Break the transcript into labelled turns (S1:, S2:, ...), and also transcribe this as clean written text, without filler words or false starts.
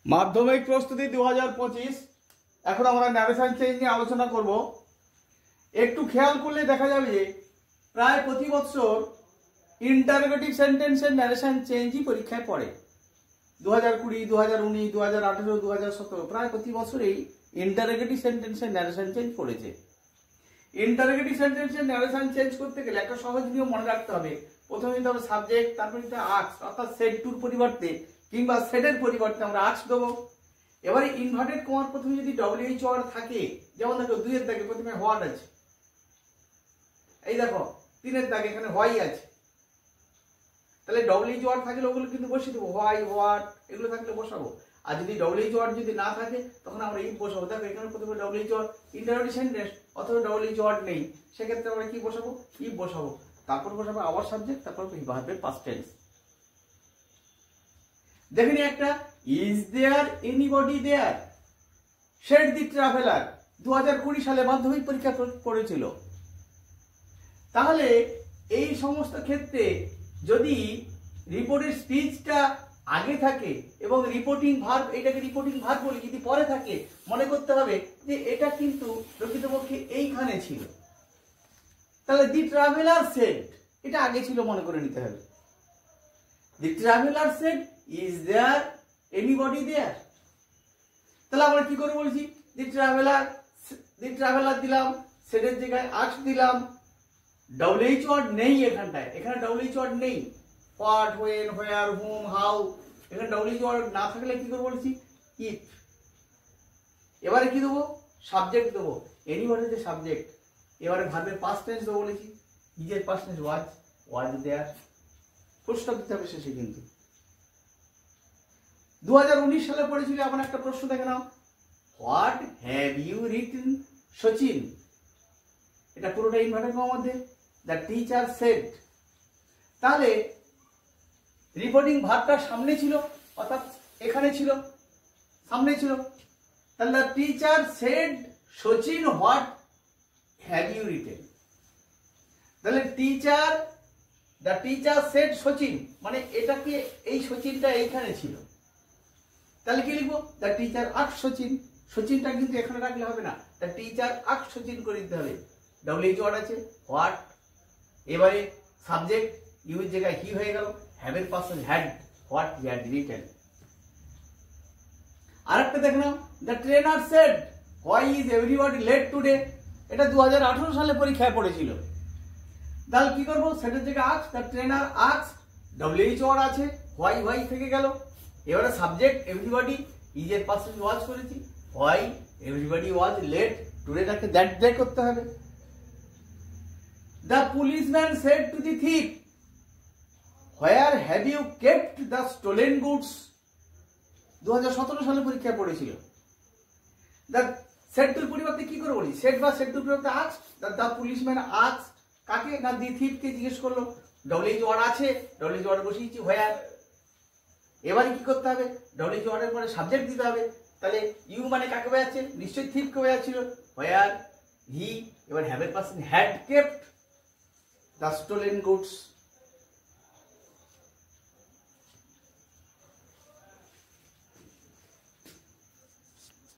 S1: মাধ্যমিক প্রস্তুতি 2025 এখন আমরা ন্যারেশন চেঞ্জ নিয়ে আলোচনা করব। একটু খেয়াল করলে দেখা যাবে যে প্রায় প্রতি বছর ইন্টারোগেটিভ সেন্টেন্সের ন্যারেশন চেঞ্জই পরীক্ষায় পড়ে। 2020, 2019, 2018, 2017 প্রায় প্রতি বছরেই ইন্টারোগেটিভ সেন্টেন্সের ন্যারেশন চেঞ্জ পড়েছে। ইন্টারোগেটিভ সেন্টেন্সের ন্যারেশন চেঞ্জ করতে গেলে একটা সহজ নিয়ম মনে রাখতে হবে। প্রথমে দিতে হবে সাবজেক্ট, তারপরে দিতে হবে আস্ক, অর্থাৎ সেড টুর পরিবর্তে কিংবা সেডের পরিবর্তে আমরা আস্ক দেবো। এবারে ইনভার্টেড কমার প্রথমে যদি ডব্লিউএইচ ওয়ার্ড থাকে, যেমন দেখো 2 এর দাগে প্রথমে হোয়াট আছে, এই দেখো 3 এর দাগে এখানে হোয়াই আছে, তাহলে ডব্লিউএইচ ওয়ার্ড থাকলে ওগুলো কিন্তু বসিয়ে দেবো, হোয়াই হোয়াট এগুলো থাকলে বসাবো। আর যদি ডব্লিউএইচ ওয়ার্ড যদি না থাকে তখন আমরা ইফ বসাবো। দেখো এখানে প্রথমে ডব্লিউএইচ ওয়ার্ড ইন্টারোগেটিভ সেন্টেন্স অথবা ডব্লিউএইচ ওয়ার্ড নেই, সেক্ষেত্রে আমরা কি বসাবো, ইফ বসাবো, তারপর বসাবো আওয়ার সাবজেক্ট, তারপর ভার্বের পাস্ট টেন্স। দেখেনি একটা, is there anybody there, said the traveller 2020 সালে মাধ্যমিক পরীক্ষা পড়েছিল। তাহলে এই সমস্ত ক্ষেত্রে যদি রিপোর্টের স্পিচটা আগে থাকে এবং রিপোর্টিং ভার্ব, এটাকে রিপোর্টিং ভার্ব বলি, যদি পরে থাকে মনে করতে হবে যে এটা কিন্তু প্রকৃতপক্ষে এইখানে ছিল। তাহলে দি ট্রাভেলার সেড এটা আগে ছিল মনে করে নিতে হবে। The traveller said is there anybody there. তাহলে আমরা কি করে বলছি, দি ট্রাভেলার দিলাম, সেডের জায়গায় আস্ক দিলাম, ডব্লিউএইচ ওয়ার্ড নেই এখানটায়, এখানে ডব্লিউএইচ ওয়ার্ড নেই, what, when, where, hmm, how, এখানে ডব্লিউএইচ ওয়ার্ড না থাকলে কি করে বলছি, ইফ। এবারে কি দেবো, সাবজেক্ট দেবো, এনিবডি যে সাবজেক্ট। এবারে ভার্বের পাস্ট টেন্স দেবো বলেছি, ইজের past tense was there, full stop দিতে হবে শেষে। কিন্তু 2019 সালে পড়েছিল এমন একটা প্রশ্ন, দেখে নাও, what have you written Sachin, এটা পুরোটা ইনভার্টেড কমার মধ্যে, দ্য টিচার সেড। তাহলে রিপোর্টিং ভার্বটা সামনে ছিল, অর্থাৎ এখানে ছিল, সামনে ছিল। তাহলে the teacher said Sachin what have you written. তাহলে দ্য টিচার সেড সচিন, মানে এটাকে এই সচিনটা এইখানে ছিল। তাহলে কি লিখবো, দ্য টিচার আস্ক সচিন, সচিনটা কিন্তু এখানে রাখলে হবে না, দ্য টিচার আস্ক সচিন করে দিতে হবে। ডব্লিউএইচ ওয়ার্ড আছে হোয়াট, এবারে সাবজেক্ট ইউর জায়গায় হি হয়ে গেল, হ্যাভের পাশে had, what he had written. আরেকটা দেখলাম, the trainer said why is everybody late today, এটা 2018 সালে পরীক্ষায় পড়েছিল। তাহলে কি করবো, সেটার জায়গায় ask, the trainer ask, WH word আছে, হোয়াই থেকে গেল। এবারে সাবজেক্ট এভরিবডি, ইজের পাশে ওয়াজ করেছি, হোয়াই এভরিবডি ওয়াজ লেট টুডেটাকে দ্যাট ডে করতে হবে। The policeman said to the thief where have you kept the stolen goods, 2017 সালে পরীক্ষায় পড়েছিল। দ্য সেড টুর পরিবর্তে কি করে বলি, সেড বা সেড টুর পরিবর্তে আস্ক, দ্য পুলিশম্যান আস্ক কাকে না, দি থিপকে জিজ্ঞেস করলো, ডব্লিউএইচ ওয়ার্ড আছে, ডব্লিউএইচ ওয়ার্ড বসিয়েছি হোয়ার। এবারে কি করতে হবে, ডব্লিউএইচ ওয়ার্ডের পরে সাবজেক্ট দিতে হবে। তাহলে ইউ মানে কাকে বোঝাচ্ছে, নিশ্চয়ই থিপকে বোঝাচ্ছিল, হোয়ার হি। এবার হ্যাভের পাশে had kept the stolen goods.